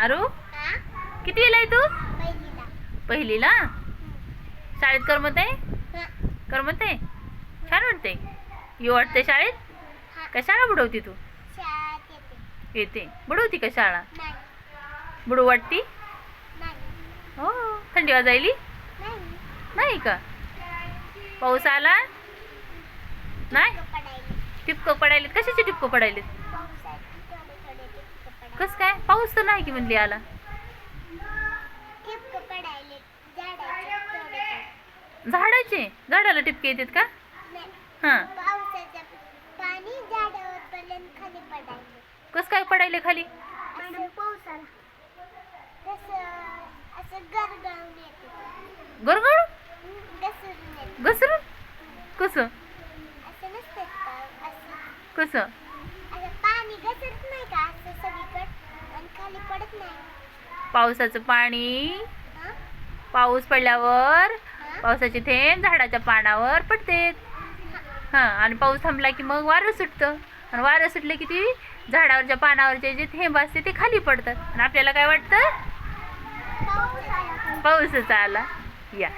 आरू हा? कितवीला आहे तू? पहिलीला. पहिलीला. शाळेत करमत आहे? हा. करमत आहे? छान वाटते. येऊ वाटते शाळेत? हा. का शाळा बुडवती तू? शाळेत येते. येते. बुडवती का शाळा? नाही. बुडू वाटती? नाही. हो. थंडी वाजायली? नाही. नाही का? पाऊस आला? नाही. पडायले. टिपकं पडायलेत. कशाचे टिपकं पडायलेत? पावसाचे थोडे टिपकं पडायले. कस काय? पाऊस तर नाही की म्हणली आला. टिपकं पडायले. झाडाचे थोडे. झाडाचे? झाडाला टिपके येतात का? नाही. हां. पावसाचं पाणी झाडावर पर्यंत खाली पडायले. कस काय पडायले खाली? असं पावसाला. कसं असं गरगळून येते. गरगड? घसरून येते. घसरून? कसं? असं नसतं का? असं कसं? असं पाणी घसरत नाही का असं सगळीकडे आणि खाली पडत नाही. पावसाचं पाणी हा? पाऊस पडल्यावर हा? पावसाचे थेंब झाडाच्या पानावर पडतेत. हां. आणि पाऊस थांबला की मग वारं सुटतं. आणि वारं सुटलं की ती झाडावरच्या पानावरचे जे थेंब असते ते खाली पडतात. आणि आपल्याला काय वाटतं? पाऊस आला. पाऊसच आला. या.